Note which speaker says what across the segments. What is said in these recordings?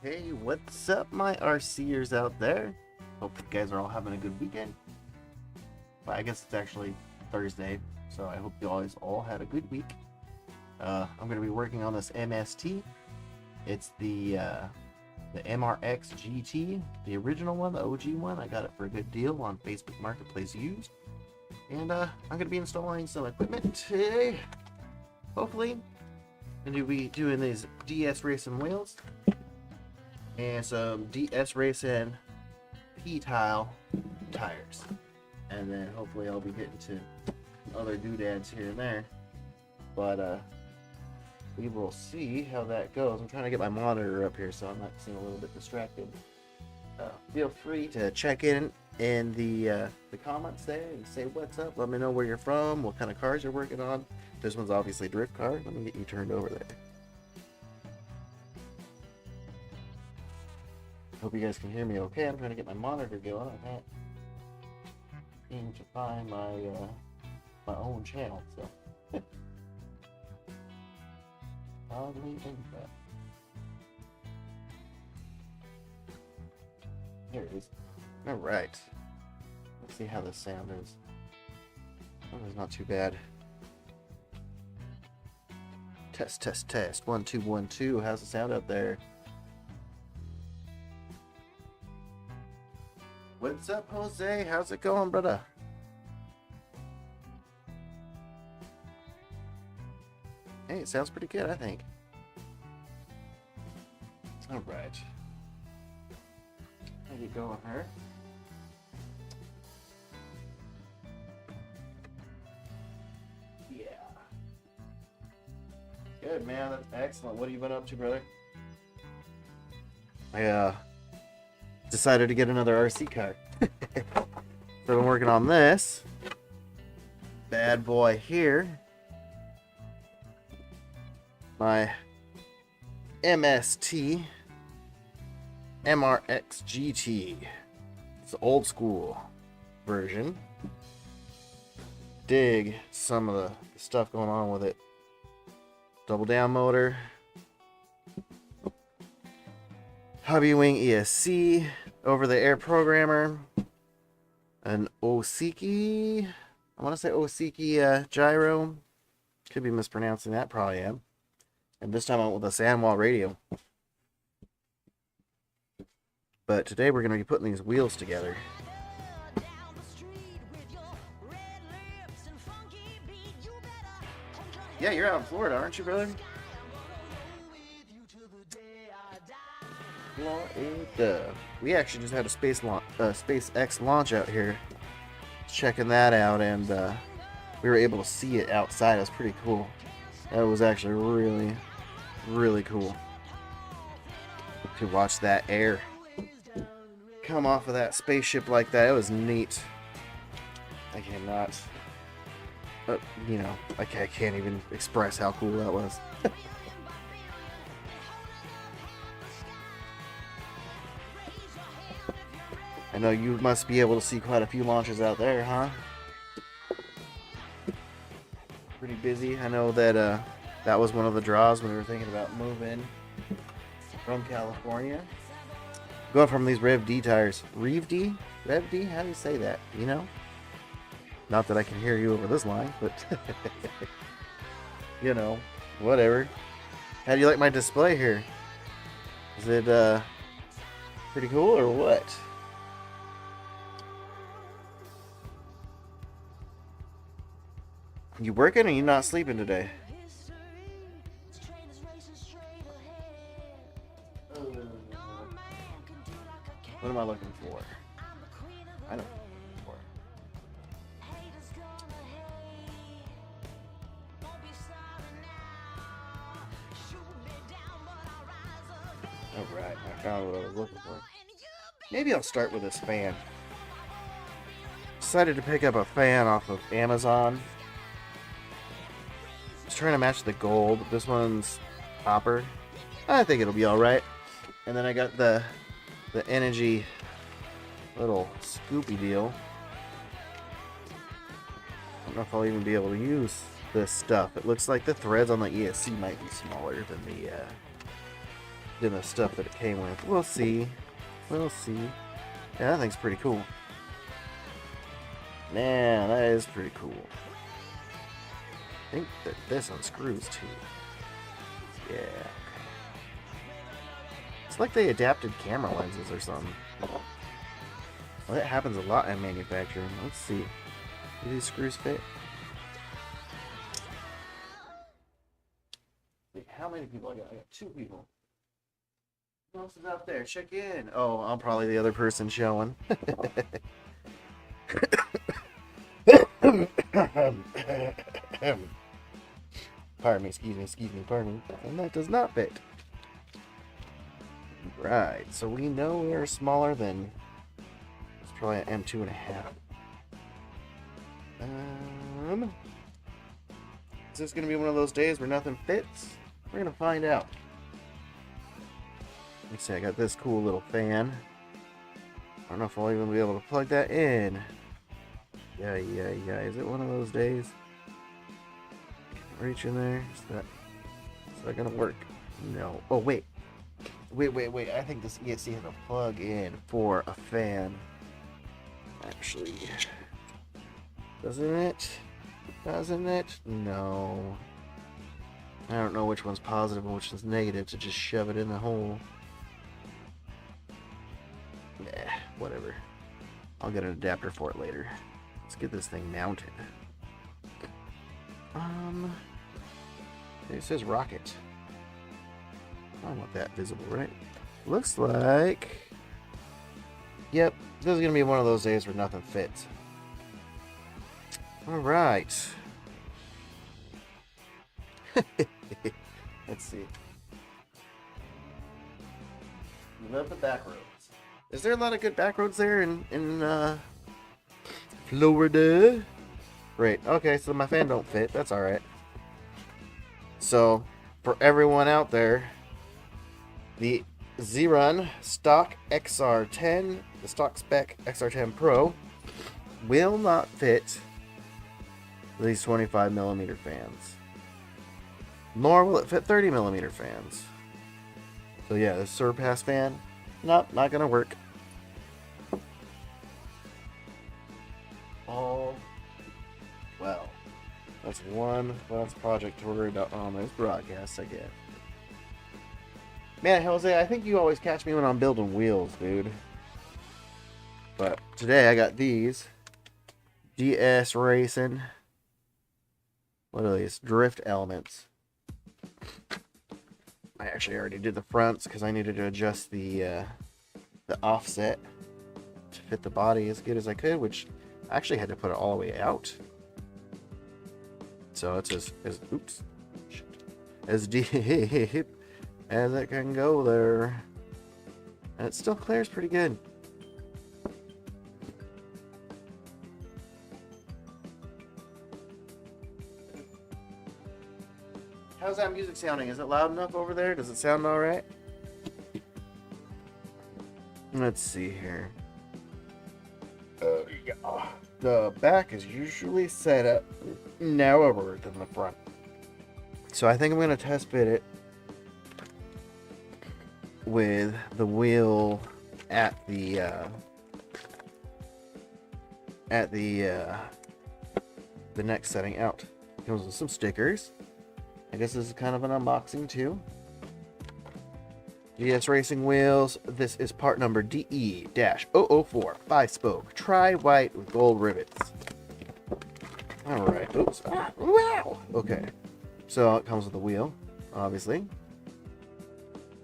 Speaker 1: Hey, what's up, my RCers out there? Hope you guys are all having a good weekend. Well, I guess it's actually Thursday, so I hope you guys all had a good week. I'm going to be working on this MST. It's the MRX GT, the original one, the OG one. I got it for a good deal on Facebook Marketplace used. And I'm going to be installing some equipment today. Hopefully, I'm going to be doing these DS racing wheels and some DS racing P-tile tires, and then hopefully I'll be getting to other doodads here and there, but we will see how that goes. I'm trying to get my monitor up here so I'm not seeing a little bit distracted. Feel free to check in the comments there and say what's up. Let me know where you're from, what kind of cars you're working on. This one's obviously drift car. Let me get you turned over there. Hope you guys can hear me okay. I'm trying to get my monitor going. I can't seem to find my my own channel, so oddly think that. Here it is. All right. Let's see how this sound is. Oh, it's not too bad. Test, test, test. 1 2 1 2. How's the sound out there? What's up, Jose? How's it going, brother? Hey, it sounds pretty good, I think. All right. How you going, her? Yeah. Good, man. That's excellent. What have you been up to, brother? I decided to get another RC car. So I've been working on this bad boy here. My MST MRX GT. It's the old school version. Dig some of the stuff going on with it. Double down motor. Hobby wing ESC. Over the air programmer. An Osiki. I want to say Osiki gyro. Could be mispronouncing that, probably am. And this time I went with a Sanwa radio. But today we're going to be putting these wheels together. Yeah, you're out in Florida, aren't you, brother? Florida. We actually just had a SpaceX launch out here. Checking that out, and we were able to see it outside. It was pretty cool. That was actually really, really cool to watch that air come off of that spaceship like that. It was neat. I cannot, you know, I can't even express how cool that was. I know you must be able to see quite a few launches out there, huh? Pretty busy. I know that that was one of the draws when we were thinking about moving from California. Going from these Rev D tires. Rev D? Rev D? How do you say that? You know? Not that I can hear you over this line, but you know, whatever. How do you like my display here? Is it pretty cool or what? You working or you not sleeping today? What am I looking for? I know what I'm looking for. Alright, I found what I was looking for. Maybe I'll start with this fan. Decided to pick up a fan off of Amazon. Just trying to match the gold. This one's copper. I think it'll be alright. And then I got the energy little scoopy deal. I don't know if I'll even be able to use this stuff. It looks like the threads on the ESC might be smaller than than the stuff that it came with. We'll see. We'll see. Yeah, that thing's pretty cool. Man, that is pretty cool. I think that this unscrews too. Yeah. It's like they adapted camera lenses or something. Well, that happens a lot in manufacturing. Let's see. Do these screws fit? Wait, how many people I got? I got 2 people. Who else is out there? Check in. Oh, I'm probably the other person showing. Pardon me, excuse me, pardon me. And that does not fit. Right, so we know we are smaller than... It's probably an M2.5. Is this going to be one of those days where nothing fits? We're going to find out. Let's see, I got this cool little fan. I don't know if I'll even be able to plug that in. Yeah. Is it one of those days? Reach in there. Is that going to work? No. Oh, wait. Wait. I think this ESC has a plug in for a fan. Actually. Doesn't it? Doesn't it? No. I don't know which one's positive and which one's negative to just shove it in the hole. Nah, whatever. I'll get an adapter for it later. Let's get this thing mounted. It says rocket. I don't want that visible, right? Looks like... Yep, this is going to be one of those days where nothing fits. Alright. Let's see. We love the back roads. Is there a lot of good back roads there in Florida? Great. Okay, so my fan don't fit. That's alright. So, for everyone out there, the Z-Run stock XR10, the stock spec XR10 Pro, will not fit these 25mm fans. Nor will it fit 30mm fans. So yeah, the Surpass fan, not gonna work. Oh, well. That's one last project to worry about on this broadcast, I guess. Man, Jose, I think you always catch me when I'm building wheels, dude. But today I got these. DS Racing. What are these? Drift elements. I actually already did the fronts because I needed to adjust the offset to fit the body as good as I could, which I actually had to put it all the way out. So it's as deep as it can go there. And it still clears pretty good. How's that music sounding? Is it loud enough over there? Does it sound alright? Let's see here. Yeah. The back is usually set up narrower than the front. So I think I'm going to test fit it with the wheel at the next setting out. It comes with some stickers. I guess this is kind of an unboxing too. GS Racing wheels. This is part number DE-004 5-spoke tri-white with gold rivets. All right. Oops. Wow. Okay. So it comes with a wheel, obviously.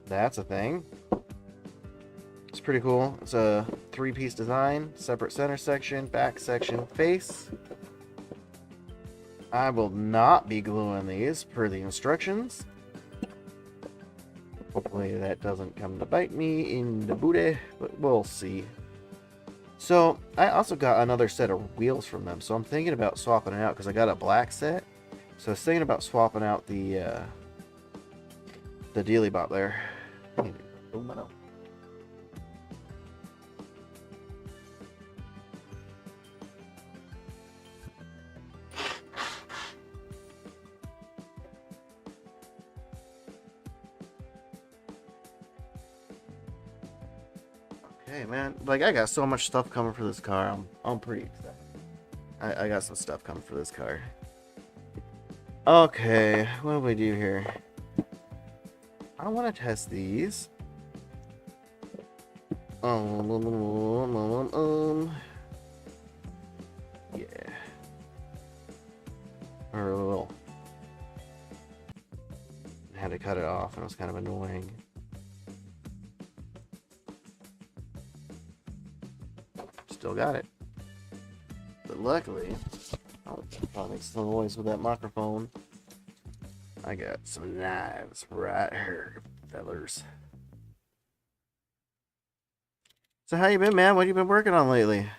Speaker 1: That's a thing. It's pretty cool. It's a 3-piece design, separate center section, back section, face. I will not be gluing these per the instructions. Hopefully that doesn't come to bite me in the booty, but we'll see. So I also got another set of wheels from them, so I'm thinking about swapping it out because I got a black set. So I was thinking about swapping out the dealy bop there. Okay, man. Like, I got so much stuff coming for this car. I'm pretty excited. I got some stuff coming for this car. Okay, what do we do here? I want to test these. Yeah. I had to cut it off, and it was kind of annoying. Still got it. But luckily, I'll probably make some noise with that microphone. I got some knives right here, fellers. So how you been, man? What you been working on lately?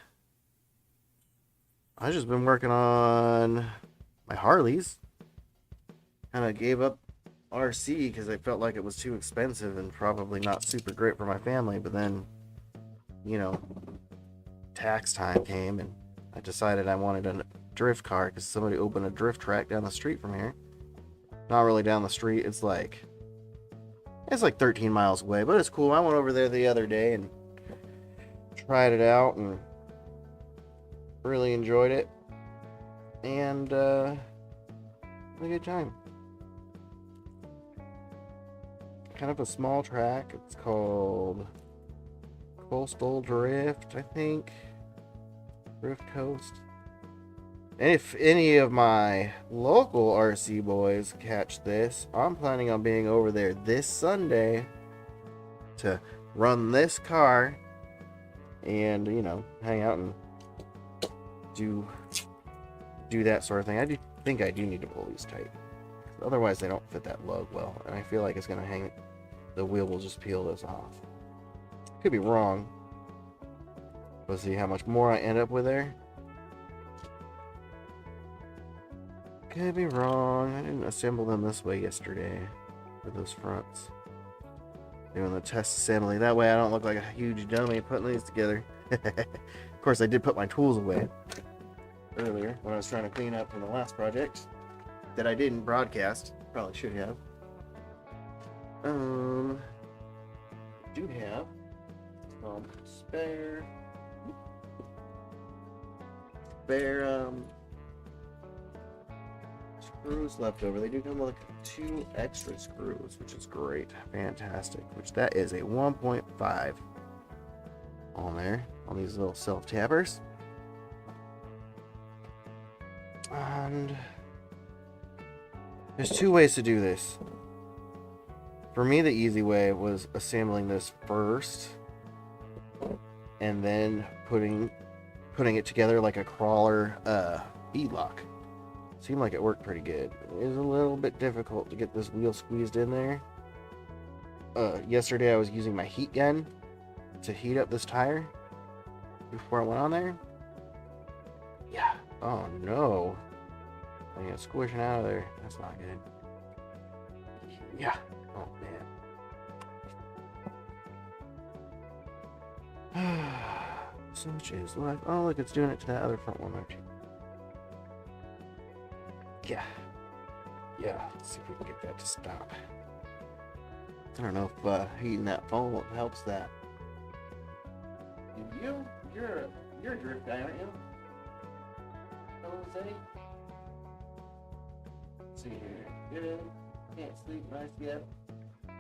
Speaker 1: I just been working on my Harleys. Kind of gave up RC because I felt like it was too expensive and probably not super great for my family. But then, you know, tax time came and I decided I wanted a drift car because somebody opened a drift track down the street from here. Not really down the street. It's like 13 miles away, but it's cool. I went over there the other day and tried it out and really enjoyed it. And had a good time. Kind of a small track. It's called Coastal Drift, I think. Drift Coast. And if any of my local RC boys catch this, I'm planning on being over there this Sunday to run this car and, you know, hang out and do that sort of thing. I do think I do need to pull these tight. Otherwise, they don't fit that lug well. And I feel like it's going to hang. The wheel will just peel this off. Could be wrong. Let's see how much more I end up with there. Could be wrong. I didn't assemble them this way yesterday with those fronts. Doing the test assembly. That way I don't look like a huge dummy putting these together. Of course, I did put my tools away earlier when I was trying to clean up from the last project that I didn't broadcast. Probably should have. Do have some spare screws left over. They do come with 2 extra screws, which is great. Fantastic. Which that is a 1.5 on there, on these little self-tappers. And there's 2 ways to do this. For me, the easy way was assembling this first and then putting it together like a crawler bead lock. Seemed like it worked pretty good. It was a little bit difficult to get this wheel squeezed in there. Yesterday I was using my heat gun to heat up this tire before I went on there. Yeah. Oh no. I got squishing out of there. That's not good. Yeah. Oh man. Such is life. Oh look, it's doing it to that other front one, actually. Yeah. Yeah. Let's see if we can get that to stop. I don't know if heating that foam helps that. You're a drift guy, aren't you? Jose? Let's see here. Good. Can't sleep nice yet.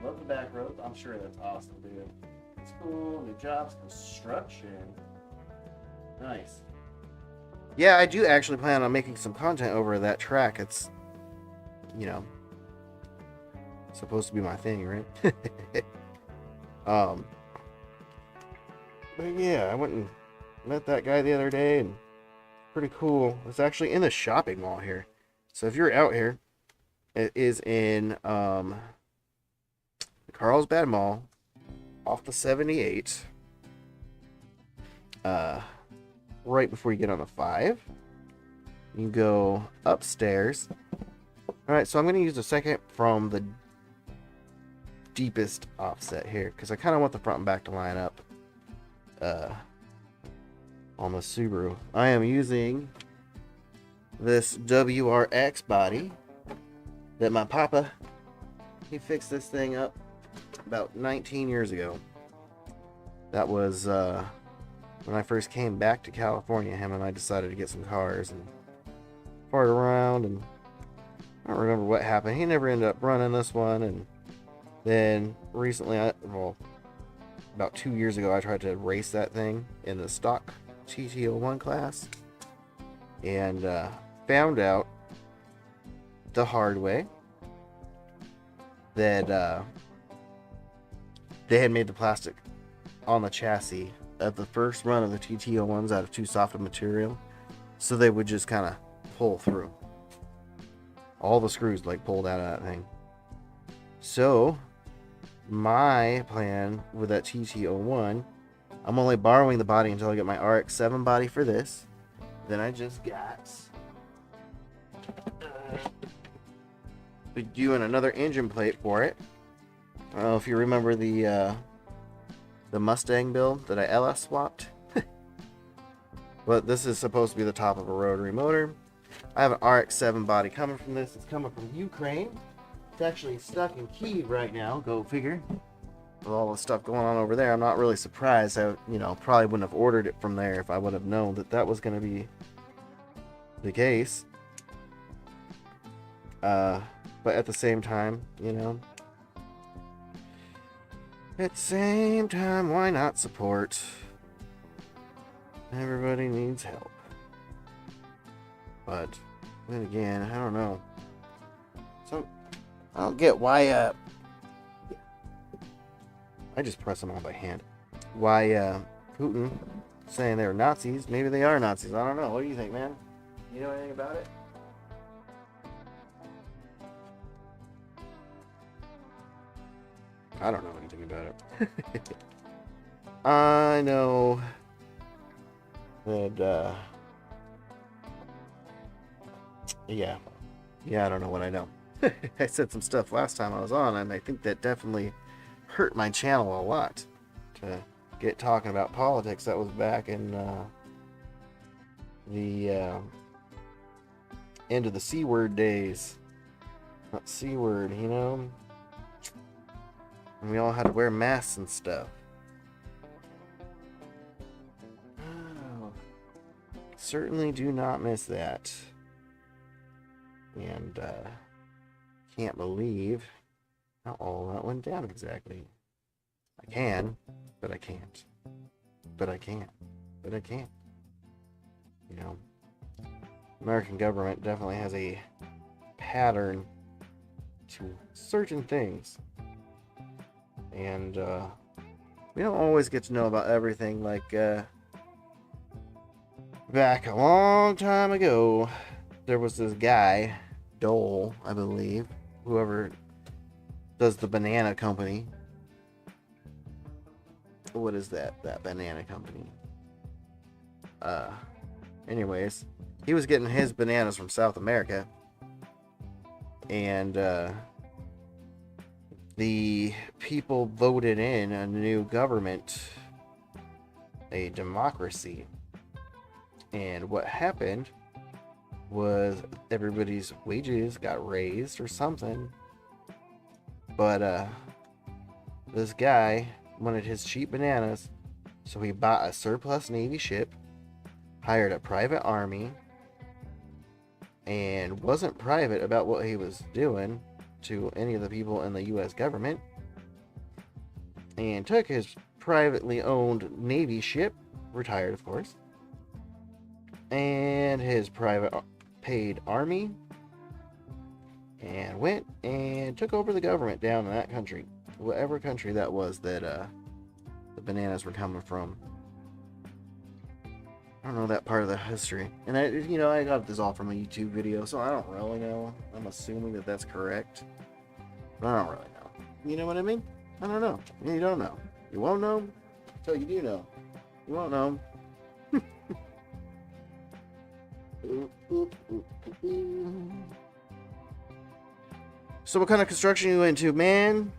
Speaker 1: Love the back roads. I'm sure that's awesome, dude. It's cool. New jobs, construction. Nice. Yeah, I do actually plan on making some content over that track. It's, you know, supposed to be my thing, right? But yeah, I went and met that guy the other day, and pretty cool. It's actually in the shopping mall here. So if you're out here, it is in the Carlsbad Mall, off the 78. Right before you get on the 5. You go upstairs. Alright, so I'm going to use a second from the deepest offset here, because I kind of want the front and back to line up on the Subaru. I am using this WRX body that my papa, he fixed this thing up about 19 years ago. That was when I first came back to California. Him and I decided to get some cars and fart around, and I don't remember what happened. He never ended up running this one, and then recently, about 2 years ago, I tried to race that thing in the stock TT01 class, and found out the hard way that they had made the plastic on the chassis at the first run of the TT01s out of too soft of material, so they would just kind of pull through. All the screws like pulled out of that thing. So my plan with that TT01, I'm only borrowing the body until I get my RX-7 body for this. Then I just got doing another engine plate for it. I don't know if you remember the Mustang build that I LS swapped. But this is supposed to be the top of a rotary motor. I have an RX-7 body coming from this. It's coming from Ukraine. It's actually stuck in Kyiv right now. Go figure. With all the stuff going on over there, I'm not really surprised. I, probably wouldn't have ordered it from there if I would have known that that was going to be the case. But at the same time, at the same time, why not support? Everybody needs help. But then again, I don't know. So I don't get why I just press them all by hand. Why Putin saying they're Nazis? Maybe they are Nazis. I don't know. What do you think, man? You know anything about it? I don't know anything about it. I know that yeah, I don't know what I know. I said some stuff last time I was on, and I think that definitely hurt my channel a lot to get talking about politics. That was back in the end of the C word days. Not C word, and we all had to wear masks and stuff. Oh, certainly do not miss that. And can't believe how all that went down exactly. I can, but I can't. But I can't. But I can't. American government definitely has a pattern to certain things. And we don't always get to know about everything. Like back a long time ago, there was this guy, Dole, I believe, whoever does the banana company. What is that banana company? Anyways, he was getting his bananas from South America, and the people voted in a new government, a democracy. And what happened was everybody's wages got raised or something. But this guy wanted his cheap bananas, so he bought a surplus Navy ship, hired a private army, and wasn't private about what he was doing to any of the people in the U.S. government, and took his privately owned Navy ship, retired of course, and his private paid army, and went and took over the government down in that country, whatever country that was that the bananas were coming from. I don't know that part of the history, and I got this all from a YouTube video, so I don't really know. I'm assuming that that's correct, but I don't really know. You know what I mean? I don't know. You don't know. You won't know until you do know. You won't know. So what kind of construction you into, man?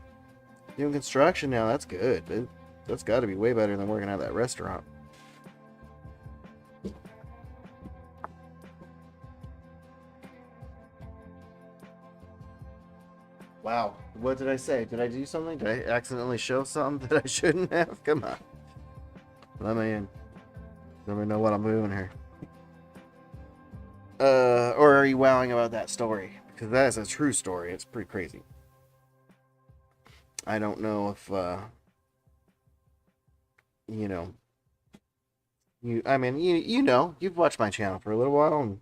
Speaker 1: Doing construction now, that's good. That's got to be way better than working at that restaurant. Wow, what did I say? Did I do something? Did I accidentally show something that I shouldn't have? Come on. Let me in. Let me know what I'm doing here. Or are you wowing about that story? Because that is a true story. It's pretty crazy. I don't know if, you know, you know, you've watched my channel for a little while, and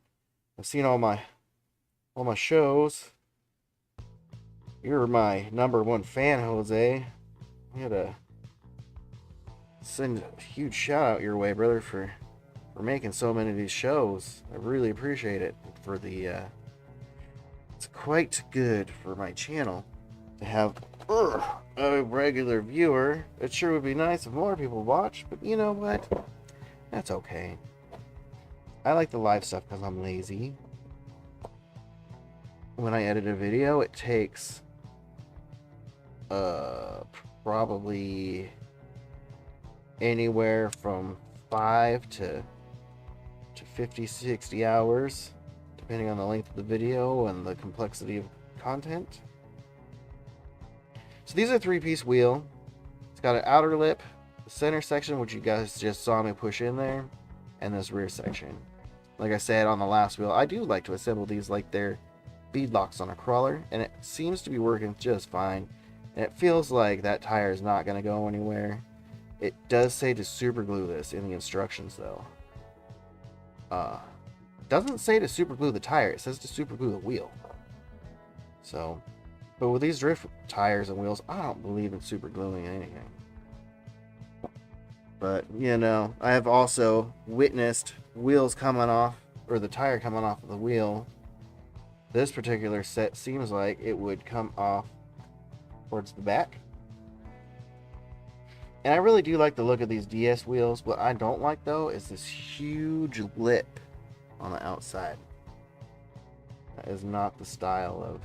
Speaker 1: I've seen all my shows. You're my #1 fan, Jose. I gotta send a huge shout out your way, brother, for making so many of these shows. I really appreciate it. For the it's quite good for my channel to have a regular viewer. It sure would be nice if more people watch, but you know what? That's okay. I like the live stuff because I'm lazy. When I edit a video, it takes probably anywhere from 5 to 50, 60 hours, depending on the length of the video and the complexity of content. So these are a 3-piece wheel. It's got an outer lip, the center section, which you guys just saw me push in there, and this rear section. Like I said on the last wheel, I do like to assemble these like they're bead locks on a crawler, and it seems to be working just fine. And it feels like that tire is not going to go anywhere. It does say to super glue this in the instructions, though. Doesn't say to super glue the tire. It says to super glue the wheel. So, but with these drift tires and wheels, I don't believe in super gluing anything. But, you know, I have also witnessed wheels coming off, or the tire coming off of the wheel. This particular set seems like it would come off towards the back. And I really do like the look of these DS wheels. What I don't like, though, is this huge lip on the outside. That is not the style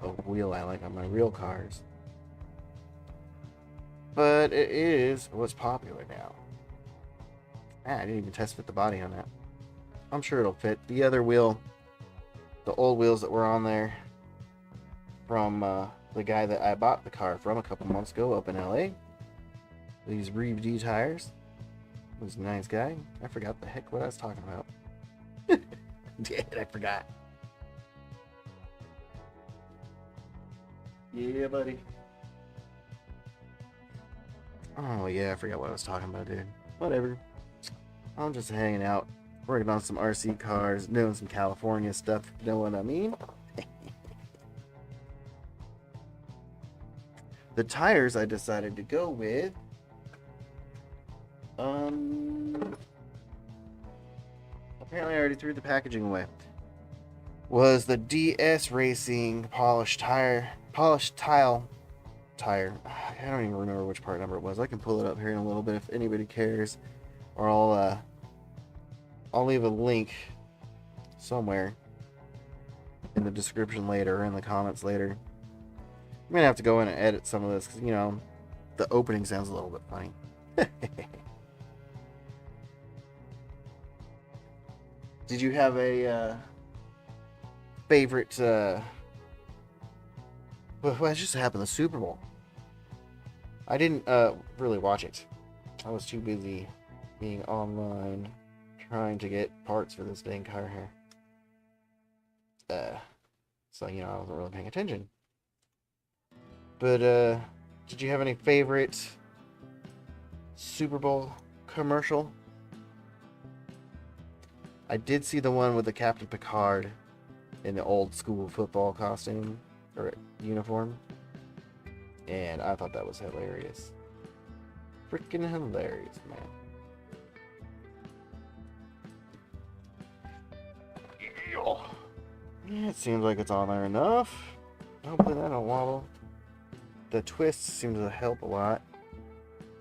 Speaker 1: of wheel I like on my real cars. But it is what's popular now. I didn't even test fit the body on that. I'm sure it'll fit. The other wheel, the old wheels that were on there from the guy that I bought the car from a couple months ago up in LA. These Reeve D tires. He was a nice guy. I forgot the heck what I was talking about. Did I forgot. Yeah, buddy. Oh, yeah, I forgot what I was talking about, dude. Whatever. I'm just hanging out, working on some RC cars, doing some California stuff, you know what I mean? The tires I decided to go with, apparently I already threw the packaging away, was the DS Racing polished tile tire. I don't even remember which part number it was. I can pull it up here in a little bit if anybody cares, or I'll leave a link somewhere in the description later, or in the comments later. I'm gonna have to go in and edit some of this because, you know, the opening sounds a little bit funny. Did you have a favorite what just happened, the Super Bowl? I didn't really watch it. I was too busy being online trying to get parts for this dang car here. So, you know, I wasn't really paying attention. But did you have any favorite Super Bowl commercial? I did see the one with the Captain Picard in the old school football costume or uniform, and I thought that was hilarious. Freaking hilarious, man. Yeah, it seems like it's on there enough. Hopefully that don't wobble. The twists seem to help a lot.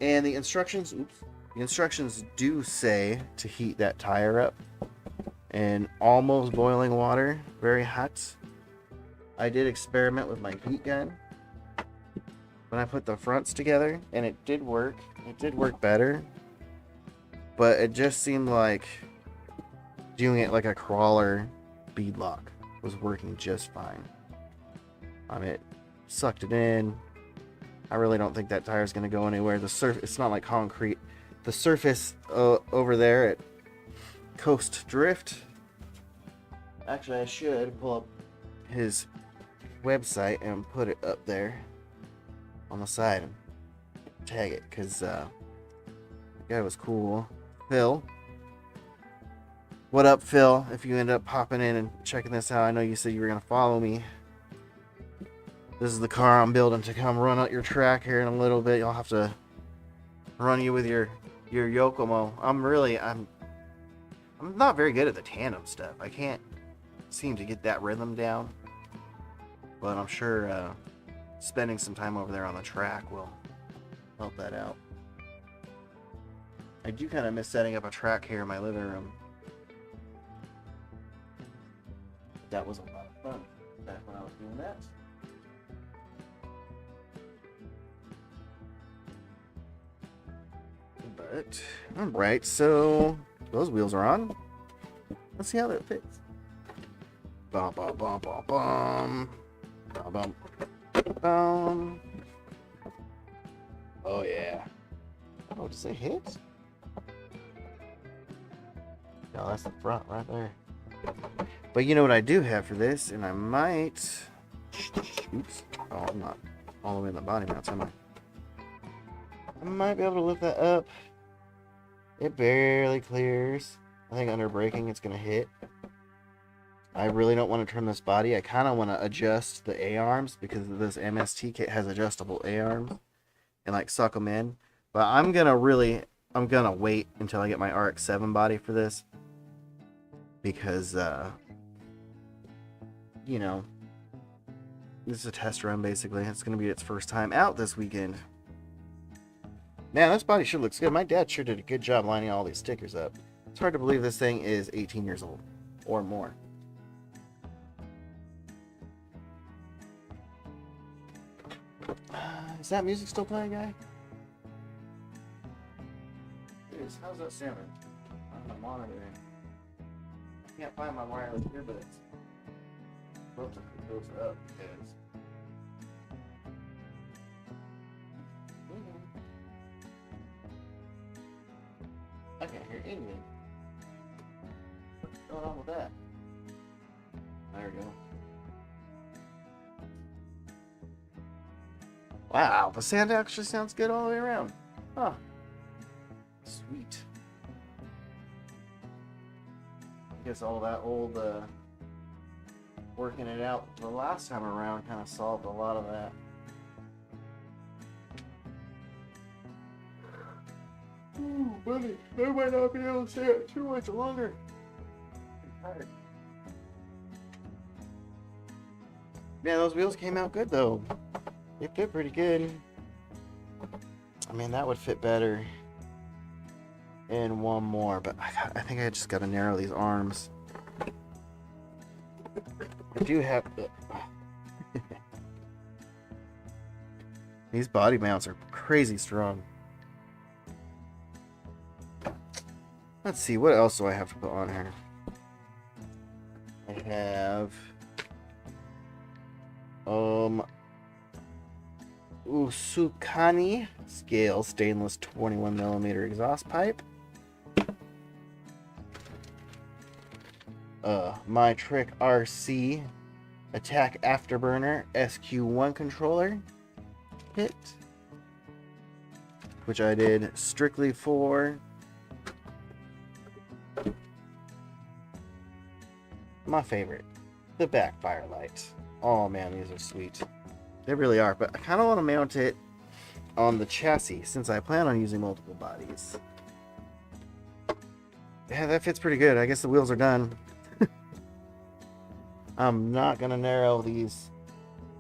Speaker 1: And the instructions, the instructions do say to heat that tire up in almost boiling water, very hot. I did experiment with my heat gun when I put the fronts together, and it did work. It did work better, but it just seemed like doing it like a crawler bead lock was working just fine. It sucked it in. I really don't think that tire is going to go anywhere. The surface, it's not like concrete. the surface over there at Coast Drift. Actually, I should pull up his website and put it up there on the side and tag it, because the guy was cool. Phil. What up, Phil? If you end up popping in and checking this out, I know you said you were going to follow me. This is the car I'm building to come run out your track here in a little bit. You'll have to run you with your Yokomo. I'm not very good at the tandem stuff. I can't seem to get that rhythm down. But I'm sure spending some time over there on the track will help that out. I do kind of miss setting up a track here in my living room. That was a lot of fun back when I was doing that. But, alright, so those wheels are on. Let's see how that fits. Bum, bum, bum, bum, bum. Bum, bum, bum. Oh, yeah. Oh, does it hit? No, that's the front right there. But you know what I do have for this, and I might... Oops. Oh, I'm not all the way in the body mounts, am I? I might be able to lift that up. It barely clears. I think under braking it's going to hit. I really don't want to turn this body. I kind of want to adjust the A-arms because this MST kit has adjustable A-arms and like suck them in. But I'm going to wait until I get my RX-7 body for this. Because, you know, this is a test run basically. It's going to be its first time out this weekend. Man, this body sure looks good. My dad sure did a good job lining all these stickers up. It's hard to believe this thing is 18 years old or more. Is that music still playing, guy? It is. How's that sounding? On the monitor. Can't find my wireless earbuds. Well, it goes up because. I can't hear anything. What's going on with that? There we go. Wow, the sound actually sounds good all the way around. Huh. Sweet. I guess all that old working it out the last time around kind of solved a lot of that. Ooh, buddy, I might not be able to stay out too much longer. I'm tired. Man, those wheels came out good though. They fit pretty good. I mean, that would fit better in one more, but I think I just got to narrow these arms. I do have... These body mounts are crazy strong. Let's see, what else do I have to put on here? I have... Usukani scale stainless 21mm exhaust pipe. MYRC Attack Afterburner SQ1 controller kit, which I did strictly for my favorite, the backfire light. Oh man, these are sweet. They really are, but I kind of want to mount it on the chassis since I plan on using multiple bodies. Yeah, that fits pretty good. I guess the wheels are done. I'm not going to narrow these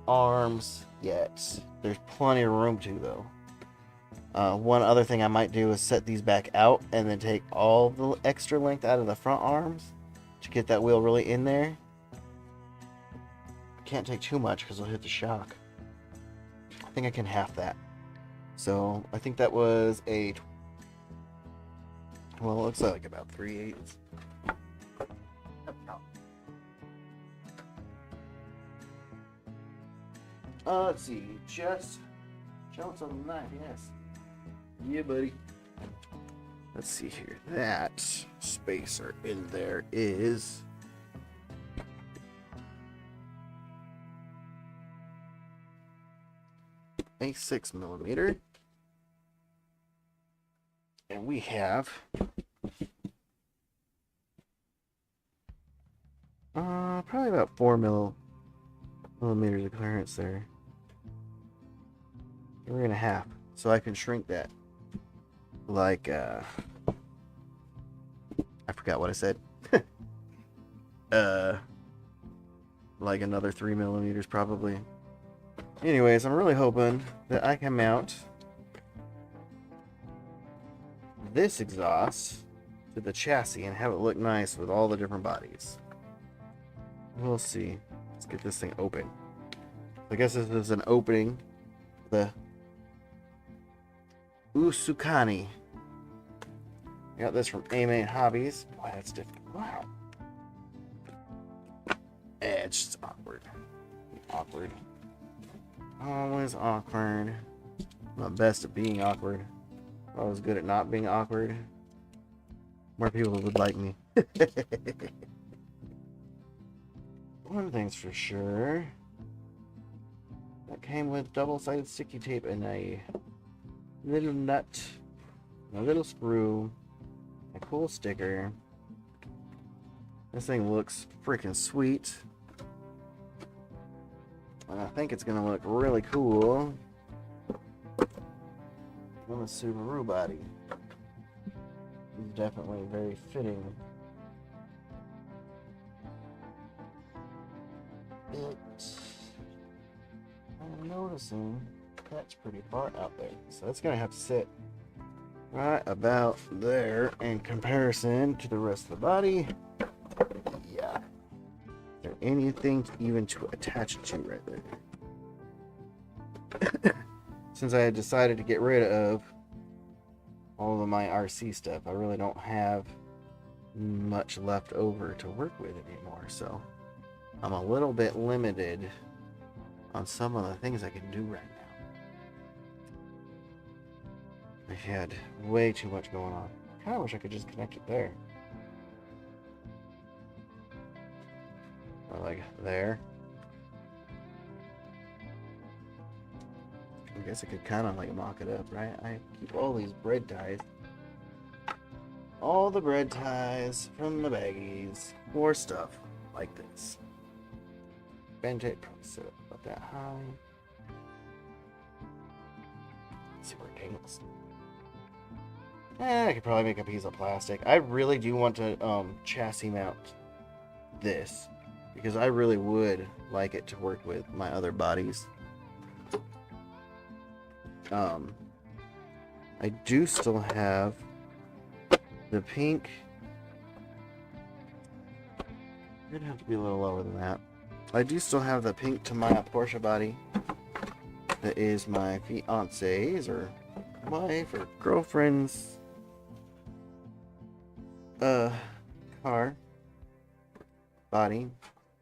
Speaker 1: arms yet. There's plenty of room to, though. One other thing I might do is set these back out and then take all the extra length out of the front arms to get that wheel really in there. I can't take too much because it'll hit the shock. I think I can half that. So I think that was a... Well, it looks like about 3/8. Let's see. Just Jones on the knife, yes. Yeah, buddy. Let's see here. That spacer in there is a 6mm. And we have probably about 4mm of clearance there. 3.5. So I can shrink that. Like, I forgot what I said. Like another 3mm probably. Anyways, I'm really hoping that I can mount this exhaust to the chassis and have it look nice with all the different bodies. We'll see. Let's get this thing open. I guess this is an opening. The Usukani. I got this from A-Main Hobbies. Boy, that's different. Wow. It's just awkward. Awkward. Always awkward. I'm not best at being awkward. I'm always good at not being awkward. More people would like me. One thing's for sure. That came with double-sided sticky tape and a little nut, a little screw, a cool sticker. This thing looks freaking sweet. And I think it's gonna look really cool on the Subaru body. It's definitely very fitting. I'm noticing that's pretty far out there, so it's gonna have to sit right about there in comparison to the rest of the body. Yeah. Is there anything even to attach it to right there? Since I had decided to get rid of all of my RC stuff, I really don't have much left over to work with anymore, so I'm a little bit limited on some of the things I can do right now. I've had way too much going on. I kind of wish I could just connect it there. Or like there. I guess I could kind of like mock it up, right? I keep all these bread ties. All the bread ties from the baggies for stuff like this. Bend tape, probably set it about that high. Let's see where it dangles. I could probably make a piece of plastic. I really do want to chassis mount this because I really would like it to work with my other bodies. I do still have the pink. It'd have to be a little lower than that. I do still have the pink Tamiya Porsche body that is my fiance's or wife or girlfriend's car body.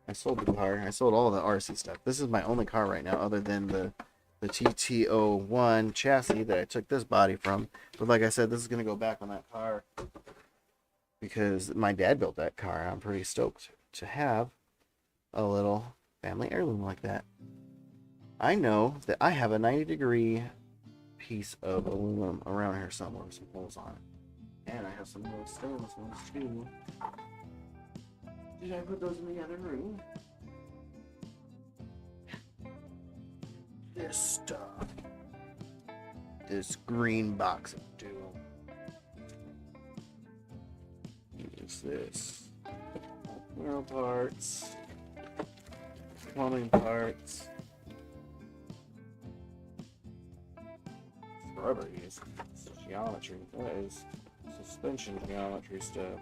Speaker 1: I sold the car. I sold all the RC stuff. This is my only car right now other than the TT01 chassis that I took this body from. But like I said, this is going to go back on that car because my dad built that car. I'm pretty stoked to have a little family heirloom like that. I know that I have a 90-degree piece of aluminum around here somewhere with some holes on it. And I have some little stainless ones too. Did I put those in the other room? This stuff. This green box of doom. What's this? Wheel parts. Plumbing parts. Rubberies. Geometry. That is suspension geometry stuff.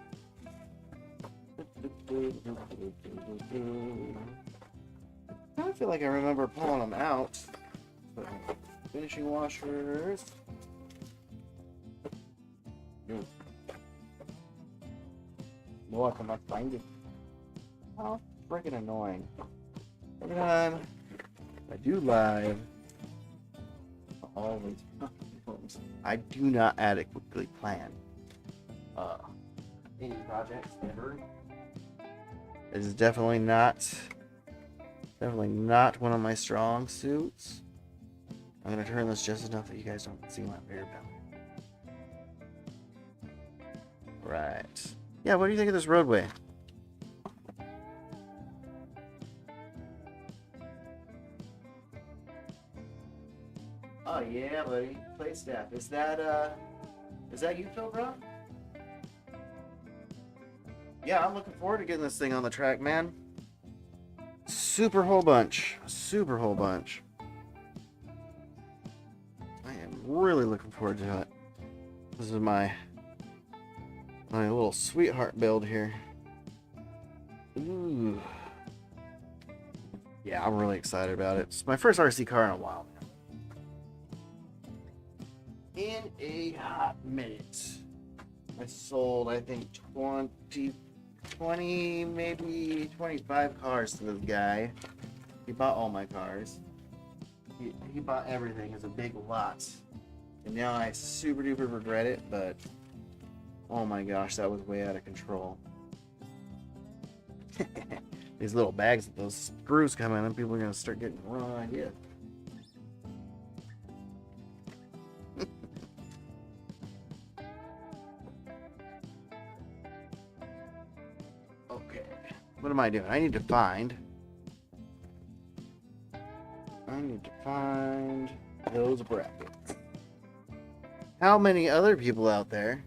Speaker 1: I feel like I remember pulling them out. Finishing washers. Boy, I cannot find it. How freaking annoying. Every time I do live, always I do not adequately plan uh, any projects ever. It is definitely not one of my strong suits. I'm gonna turn this just enough that you guys don't see my bear belly. Right. Yeah, what do you think of this roadway? Oh yeah, buddy. Play staff. Is that you, Phil, bro? Yeah, I'm looking forward to getting this thing on the track, man. Super whole bunch. Super whole bunch. I am really looking forward to it. This is my little sweetheart build here. Ooh. Yeah, I'm really excited about it. It's my first RC car in a while, man. In a hot minute. I sold, I think, 20, maybe 25 cars to this guy. He bought all my cars. He bought everything. It's a big lot. And now I super duper regret it, but oh my gosh, that was way out of control. These little bags with those screws come in and people are going to start getting the wrong idea. Okay. What am I doing? I need to find those brackets. How many other people out there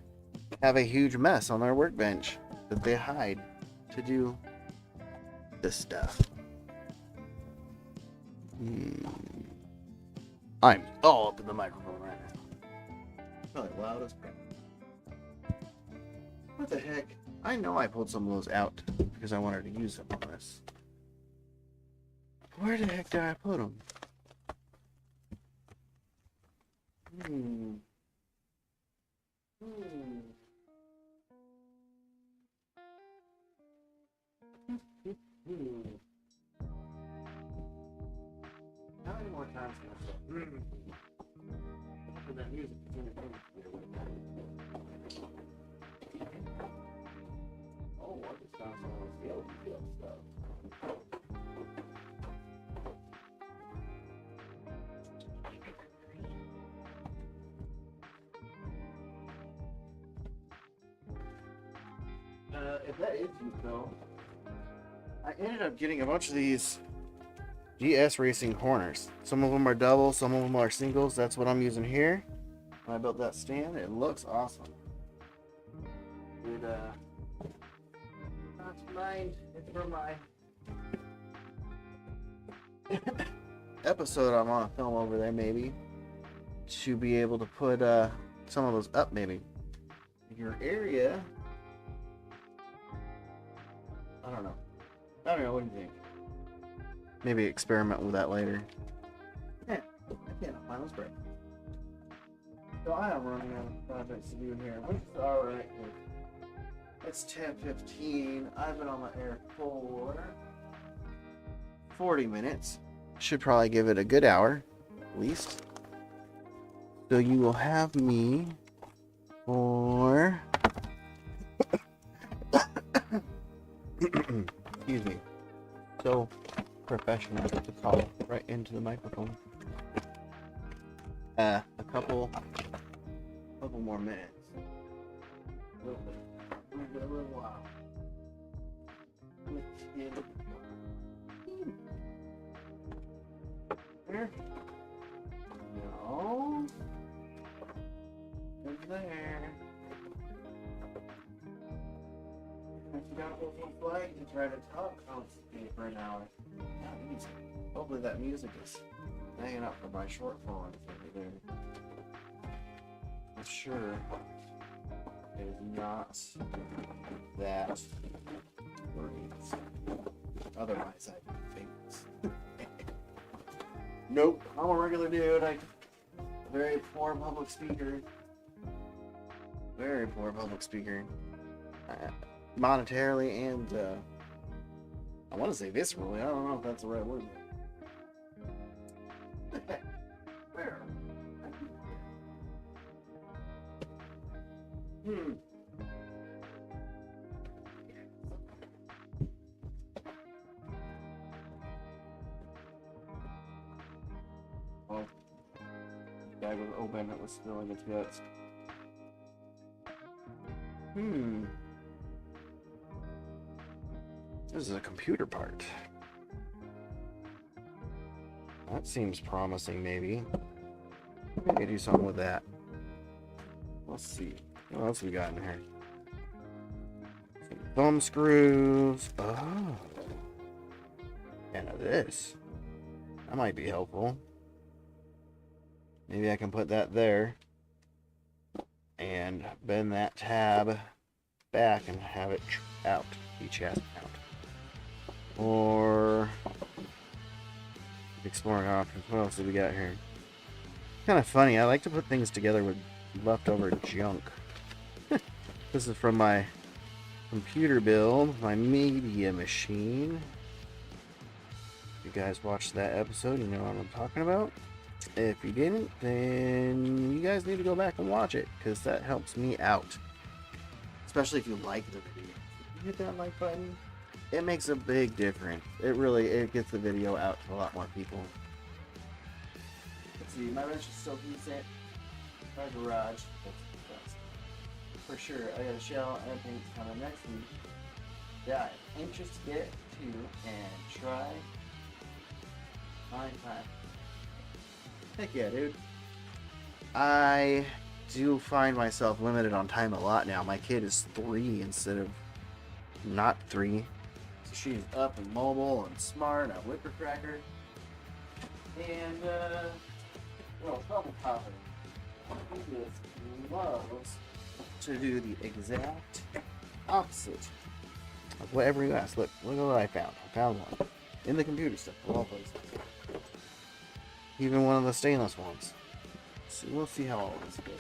Speaker 1: have a huge mess on their workbench that they hide to do this stuff? I'm all up in the microphone right now. Probably loud as crap. What the heck? I know I pulled some of those out because I wanted to use them on this. Where the heck did I put them? How many more times can I say? That music is going to come here with that. Oh, I just found some of those field stuff. If that is you, Phil, I ended up getting a bunch of these GS Racing corners. Some of them are double, some of them are singles. That's what I'm using here. When I built that stand, it looks awesome. Not mind, it's for my episode I'm on film over there, maybe. To be able to put some of those up, maybe. Your area. I don't know. What do you think? Maybe experiment with that later. Yeah, I can't find those breaks. So I am running out of projects to do in here, which is alright. It's 10:15. I've been on the air for 40 minutes. Should probably give it a good hour, at least. So you will have me for... Excuse me. So professional to call right into the microphone. A couple more minutes. A little while. There. No. It's there. I forgot what one flag to try to talk constantly for an hour. Hopefully that music is hanging out for my short form over there. I'm sure it is not that great. Otherwise, I'd be famous. Nope, I'm a regular dude. I'm a very poor public speaker. Very poor public speaker. Monetarily and I want to say viscerally. I don't know if that's the right word. Where? bag was open. It was spilling its guts. This is a computer part. That seems promising, maybe. Maybe do something with that. Let's see. What else we got in here? Some thumb screws. Oh. And this. That might be helpful. Maybe I can put that there. And bend that tab back and have it out. Each has out. Or exploring options. What else do we got here? Kind of funny. I like to put things together with leftover junk. This is from my computer build, my media machine. If you guys watched that episode, you know what I'm talking about. If you didn't, then you guys need to go back and watch it, because that helps me out. Especially if you like the video. If you hit that like button, it makes a big difference. It gets the video out to a lot more people. Let's see, my wrench is still decent. My garage, that's for sure. I got a shell and paint coming next week that I'm anxious to get to and try. Fine time. Heck yeah, dude. I do find myself limited on time a lot now. My kid is 3 instead of not 3. So she's up and mobile and smart, a whipper cracker. And, well, trouble popper. He just loves to do the exact opposite of whatever you ask. Look at what I found. I found one. In the computer stuff, of all places. Even one of the stainless ones. So we'll see how all this goes.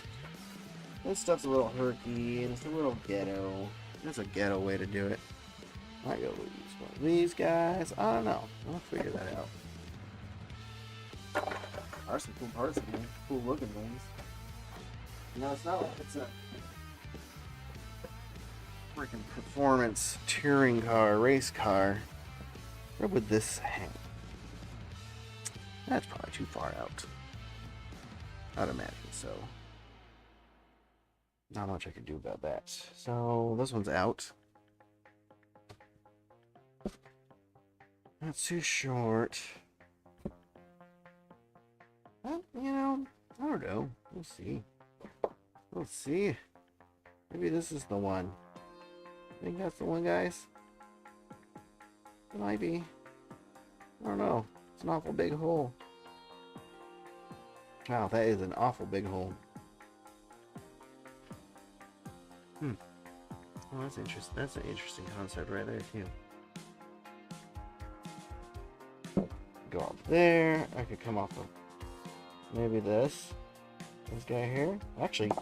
Speaker 1: This stuff's a little herky and it's a little ghetto. That's a ghetto way to do it. Might go with one of these guys. I don't know. We'll figure that out. Are some cool parts in here. Cool looking things. No, it's not like it's a freaking performance touring car, race car. Where would this hang? That's probably too far out. I'd imagine so. Not much I can do about that. So this one's out. That's too short. Well, you know, I don't know. We'll see. We'll see. Maybe this is the one. I think that's the one, guys. It might be. I don't know. It's an awful big hole. Wow, that is an awful big hole. Well, that's interesting. That's an interesting concept right there, too. Go up there. I could come off of maybe this guy here. Actually,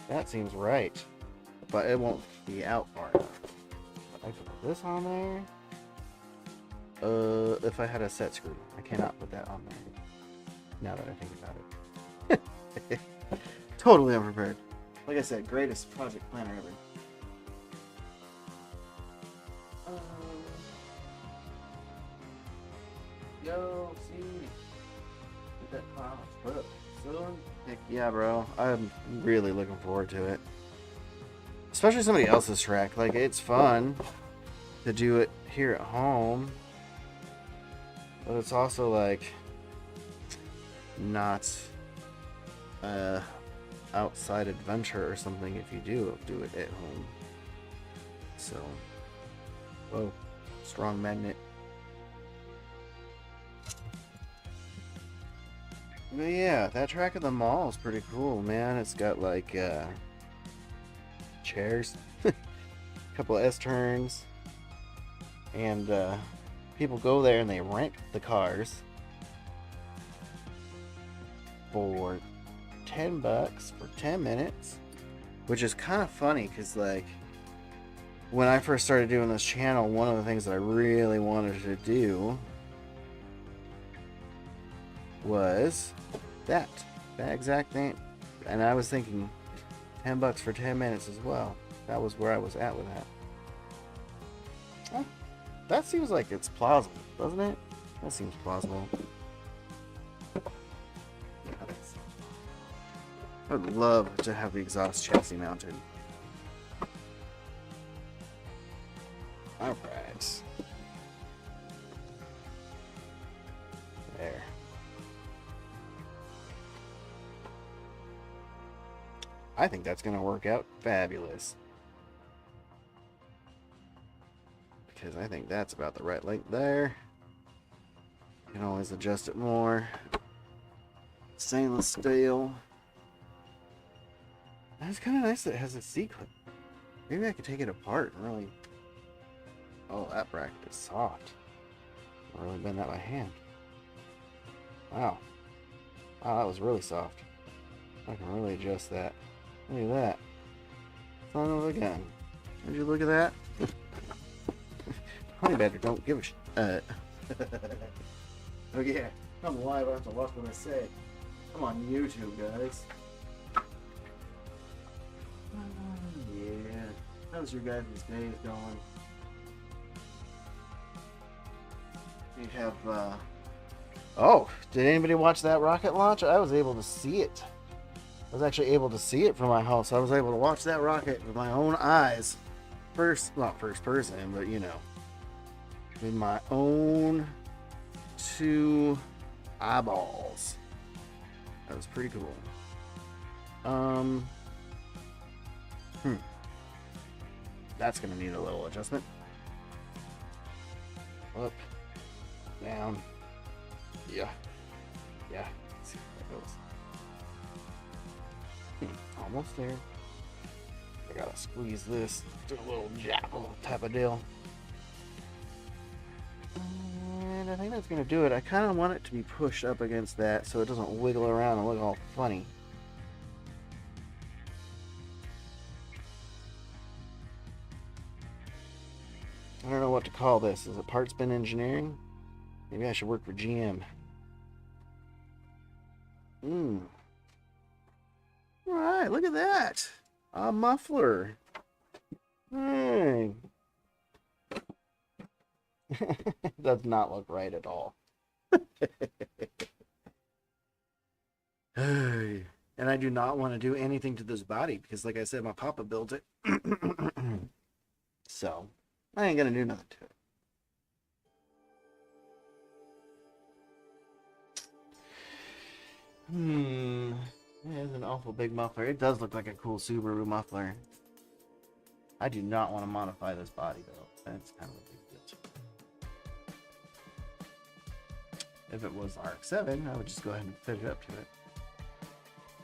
Speaker 1: that seems right. But it won't be out far enough. I could put this on there. If I had a set screw. I cannot put that on there. Now that I think about it. Totally unprepared. Like I said, greatest project planner ever. Yo, see. Get that pile put up soon. Heck yeah, bro. I'm really looking forward to it. Especially somebody else's track. Like, it's fun to do it here at home. But it's also, like, not outside adventure or something if you do it at home. So, whoa, strong magnet. But yeah, that track at the mall is pretty cool, man. It's got like chairs, a couple of S-turns, and people go there and they rent the cars for $10 for 10 minutes, which is kind of funny because, like, when I first started doing this channel, one of the things that I really wanted to do was that exact thing, and I was thinking $10 for 10 minutes as well. That was where I was at with that. Well, that seems like it's plausible, doesn't it? That seems plausible. I would love to have the exhaust chassis mounted. Alright. There. I think that's going to work out fabulous. Because I think that's about the right length there. You can always adjust it more. Stainless steel. That's kind of nice that it has a C-clip. Maybe I could take it apart and really... Oh, that bracket is soft. I really bend that by hand. Wow. Wow, that was really soft. I can really adjust that. Look at that. Son of a gun. Did you look at that? Honey badger don't give a shit. Oh yeah, I'm live. I have to watch what I say. I'm on YouTube, guys. Yeah. How's your guys' days going? You have, Oh, did anybody watch that rocket launch? I was able to see it. I was actually able to see it from my house. I was able to watch that rocket with my own eyes. Not first person, but you know. With my own 2 eyeballs. That was pretty cool. That's gonna need a little adjustment. Up, down. Yeah. Let's see how that goes. Almost there. I gotta squeeze this. Do a little jackal type of deal. And I think that's gonna do it. I kind of want it to be pushed up against that so it doesn't wiggle around and look all funny. I don't know what to call this. Is it parts bin engineering? Maybe I should work for GM. Alright, look at that. A muffler. Hey. Does not look right at all. And I do not want to do anything to this body because, like I said, my papa built it. So, I ain't gonna do nothing to it. It is an awful big muffler. It does look like a cool Subaru muffler. I do not want to modify this body, though. That's kind of a big deal. If it was RX-7, I would just go ahead and fit it up to it.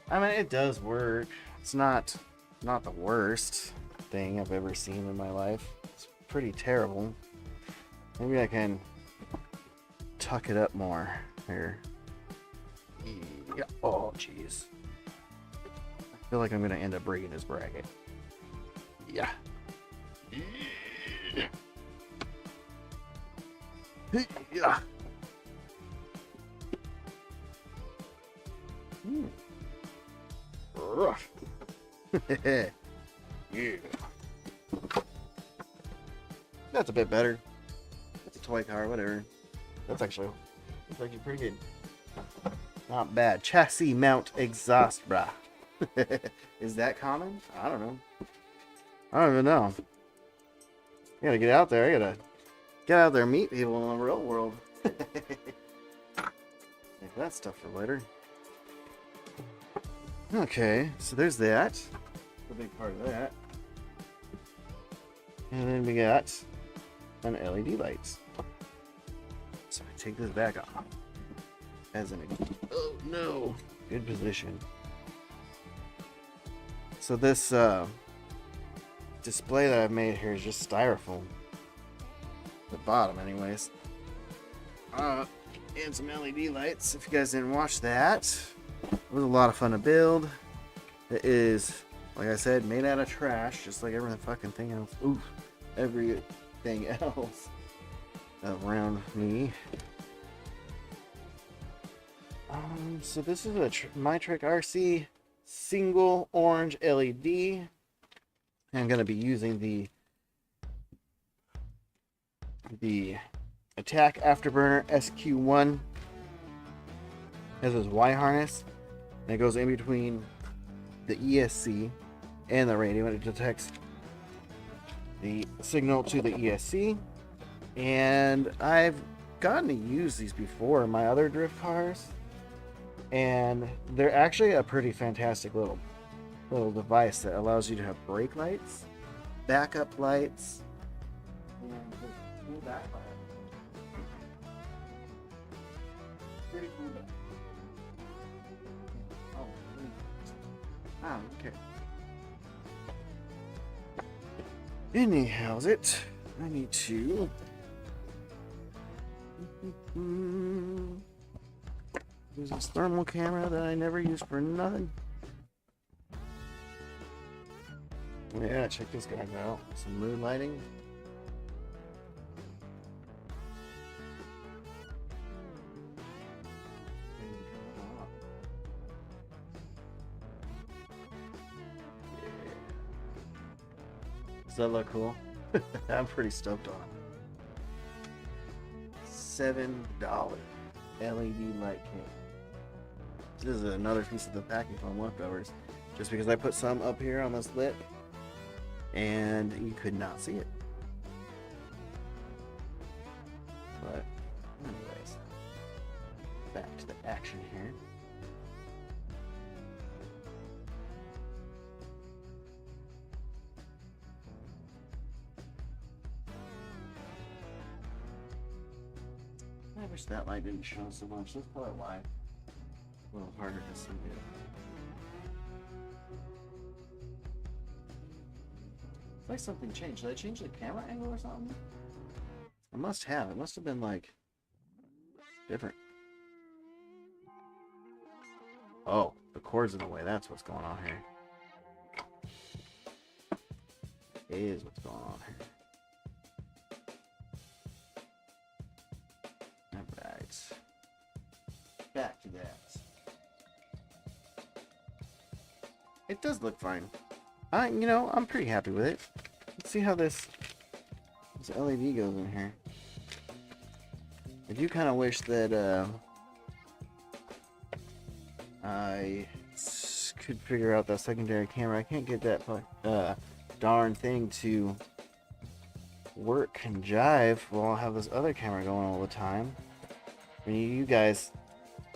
Speaker 1: I mean, it does work. It's not the worst thing I've ever seen in my life. It's pretty terrible. Maybe I can tuck it up more here. Yeah. Oh, jeez. I feel like I'm going to end up breaking this bracket. Yeah. Yeah. Rough. Yeah. That's a bit better. That's a toy car, whatever. That's actually pretty good. Not bad. Chassis mount exhaust, brah. Is that common? I don't know. I don't even know. I gotta get out there. I gotta get out there and meet people in the real world. Save that stuff for later. Okay, so there's that. The big part of that. And then we got an LED lights. So I take this back off. As an oh no, good position. So this display that I've made here is just styrofoam. The bottom, anyways. And some LED lights. If you guys didn't watch that, it was a lot of fun to build. It is, like I said, made out of trash, just like every fucking thing else. Oof, everything else around me. So this is a MYRC single orange LED. I'm going to be using the Attack Afterburner SQ1. It has this Y harness, and it goes in between the ESC and the radio, and it detects the signal to the ESC. And I've gotten to use these before in my other drift cars, and they're actually a pretty fantastic little device that allows you to have brake lights, backup lights, and just cool backlight. Pretty cool. Oh, okay. Anyhow's it? I need to. Use this thermal camera that I never use for nothing. Yeah, check this guy out. Some moon lighting. Does that look cool? I'm pretty stoked on it. $7 LED light kit. This is another piece of the packing from leftovers. Just because I put some up here on this lip and you could not see it. But anyways, back to the action here. I wish that light didn't show so much. That's probably why. A little harder to see it. It's like something changed. Did I change the camera angle or something? I must have. It must have been like different. Oh, the cord's in the way. That's what's going on here. It is what's going on here. Alright. Back to that. It does look fine. I'm pretty happy with it. Let's see how this LED goes in here. I do kind of wish that I could figure out that secondary camera. I can't get that darn thing to work and jive while I have this other camera going all the time. I mean, you guys,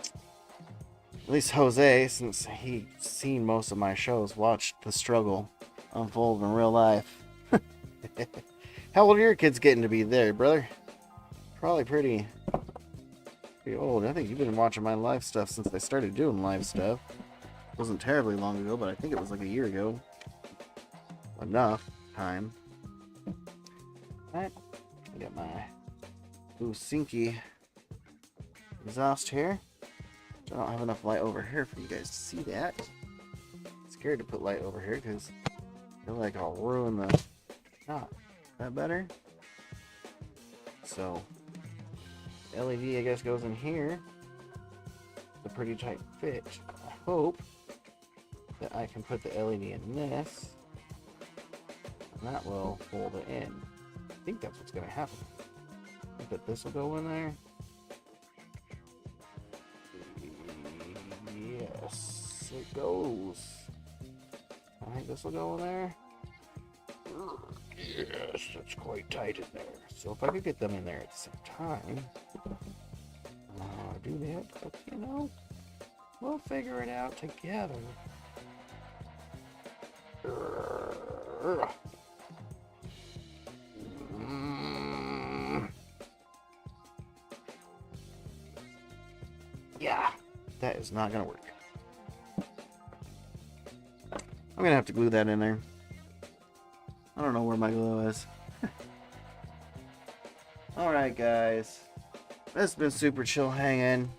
Speaker 1: at least Jose, since he's seen most of my shows, watched the struggle unfold in real life. How old are your kids getting to be there, brother? Probably pretty old. I think you've been watching my live stuff since I started doing live stuff. It wasn't terribly long ago, but I think it was like a year ago. Enough time. Alright, I got my Businky exhaust here. I don't have enough light over here for you guys to see that. I'm scared to put light over here because I feel like I'll ruin the shot. Is that better? So, LED I guess goes in here. It's a pretty tight fit. I hope that I can put the LED in this, and that will hold it in. I think that's what's going to happen. I think that this will go in there. Yes, it goes. I think this will go in there. Yes, that's quite tight in there. So if I could get them in there at the same time, I'll do that. But we'll figure it out together. Yeah, that is not gonna work. I'm gonna have to glue that in there. I don't know where my glue is. Alright guys, this has been super chill hanging.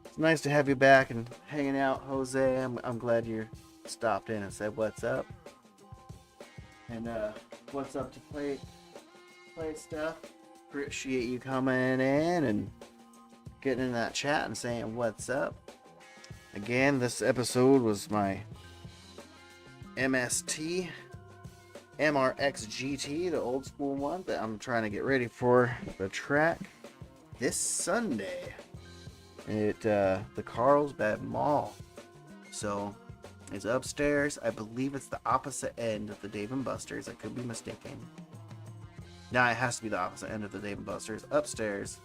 Speaker 1: It's nice to have you back and hanging out, Jose. I'm glad you stopped in and said what's up. And what's up to play stuff. Appreciate you coming in and getting in that chat and saying what's up. Again, this episode was my MST MRX GT, the old school one that I'm trying to get ready for the track this Sunday at the Carlsbad Mall. So is upstairs. I believe it's the opposite end of the Dave & Buster's. I could be mistaken. Nah, it has to be the opposite end of the Dave & Buster's. Upstairs,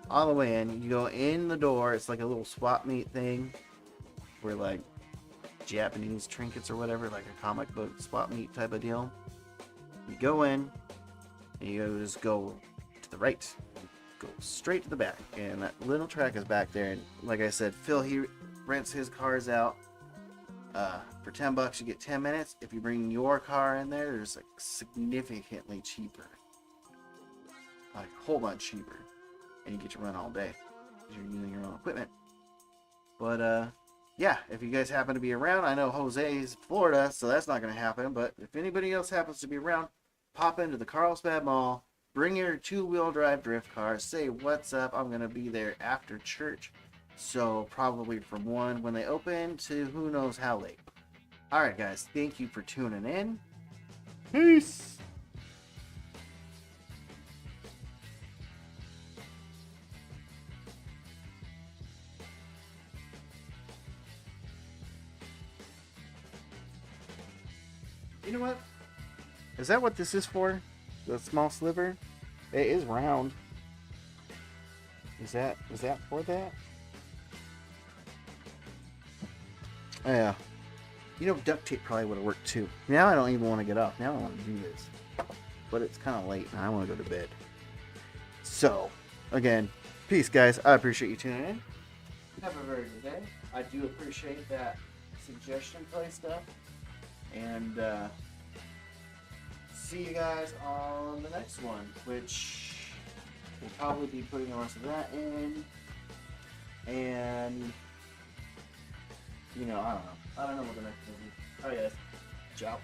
Speaker 1: all the way in. You go in the door. It's like a little swap meet thing where like Japanese trinkets or whatever, like a comic book swap meet type of deal. You go in, and you just go to the right. Go straight to the back, and that little track is back there. And like I said, Phil, he rents his cars out for $10. You get 10 minutes. If you bring your car in there, there's like significantly cheaper, like a whole bunch cheaper, and you get to run all day because you're using your own equipment. But yeah, if you guys happen to be around, I know Jose's Florida, so that's not going to happen. But if anybody else happens to be around, pop into the Carlsbad Mall. Bring your two-wheel drive drift car. Say what's up. I'm going to be there after church. So probably from 1 when they open to who knows how late. Alright guys, thank you for tuning in. Peace! You know what? Is that what this is for? The small sliver? It is round. Is that for that? Yeah. You know, duct tape probably would have worked too. Now I don't even want to get up. Now I want to do this. But it's kind of late and I want to go to bed. So, again, peace guys. I appreciate you tuning in. Have a very good day. I do appreciate that suggestion play stuff. And, see you guys on the next one, which we'll probably be putting the rest of that in, and you know, I don't know what the next one is. Alright guys, ciao.